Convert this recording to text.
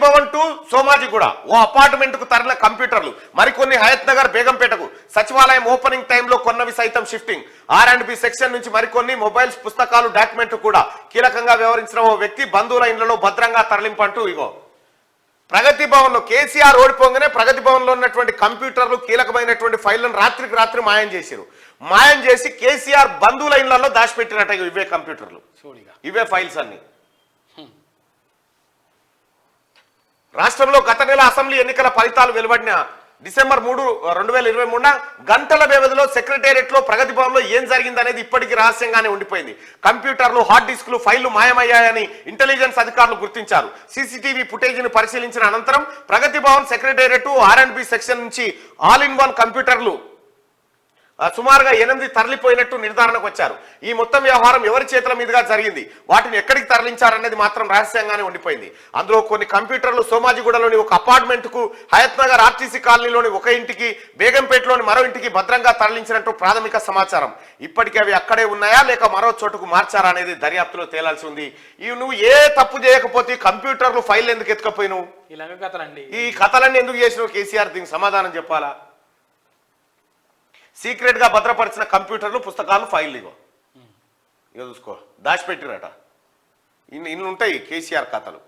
Bhavan to Somajiguda ఓ apartment కు తరలిన కంప్యూటర్లు, మరికొన్ని హయత్ నగర్ బేగంపేటకు, సచివాలయం ఓపెనింగ్ టైంలో కొన్నవి సైతం షిఫ్టింగ్, R&B సెక్షన్ నుంచి మరికొన్ని మొబైల్స్, పుస్తకాలు, డాక్యుమెంట్ కూడా కీలకంగా వ్యవహరించిన ఓ వ్యక్తి బంధువుల ఇండ్లలో భద్రంగా తరలింపంటూ ఇగో ప్రగతి భవన్ లో కేసీఆర్ ఓడిపోగానే ప్రగతి భవన్ లో ఉన్నటువంటి కంప్యూటర్లు, కీలకమైనటువంటి ఫైళ్లను రాత్రికి రాత్రి మాయం చేశారు. మాయం చేసి కేసీఆర్ బంధువుల ఇళ్లలో దాచిపెట్టినట్టు ఇవే కంప్యూటర్లు, ఇవే ఫైల్స్ అన్ని. రాష్ట్రంలో గత నెల అసెంబ్లీ ఎన్నికల ఫలితాలు వెలువడిన డిసెంబర్ 3, 2023 గంటల వ్యవధిలో సెక్రటేరియట్ లో ప్రగతి భవన్ లో ఏం జరిగిందనేది ఇప్పటికీ రహస్యంగానే ఉండిపోయింది. కంప్యూటర్లు, హార్డ్ డిస్క్లు, ఫైళ్లు మాయమయ్యాయని ఇంటెలిజెన్స్ అధికారులు గుర్తించారు. సీసీటీవీ ఫుటేజీని పరిశీలించిన అనంతరం ప్రగతి భవన్ సెక్రటేరియట్, R&B సెక్షన్ నుంచి ఆల్ ఇన్ వన్ కంప్యూటర్లు సుమారుగా 8 తరలిపోయినట్టు నిర్ధారణకు వచ్చారు. ఈ మొత్తం వ్యవహారం ఎవరి చేతుల మీదుగా జరిగింది, వాటిని ఎక్కడికి తరలించారనేది మాత్రం రహస్యంగానే ఉండిపోయింది. అందులో కొన్ని కంప్యూటర్లు సోమాజిగూడలోని ఒక అపార్ట్మెంట్ కు, హయత్ నగర్ ఆర్టీసీ కాలనీలోని ఒక ఇంటికి, బేగంపేటలోని మరో ఇంటికి భద్రంగా తరలించినట్టు ప్రాథమిక సమాచారం. ఇప్పటికీ అవి అక్కడే ఉన్నాయా లేక మరో చోటుకు మార్చారా అనేది దర్యాప్తులో తేలాల్సి ఉంది. నువ్వు ఏ తప్పు చేయకపోతే కంప్యూటర్లు, ఫైల్ ఎందుకు ఎత్తుకపోయినావు? ఈ కథలన్నీ ఎందుకు చేసినావు? కేసీఆర్ దీనికి సమాధానం చెప్పాలా? సీక్రెట్ గా భద్రపరిచిన కంప్యూటర్లు, పుస్తకాలు, ఫైళ్ళు ఇగో చూసుకో దాచిపెట్టిరట. ఇన్ని ఉంటాయి కేసీఆర్ కథలు.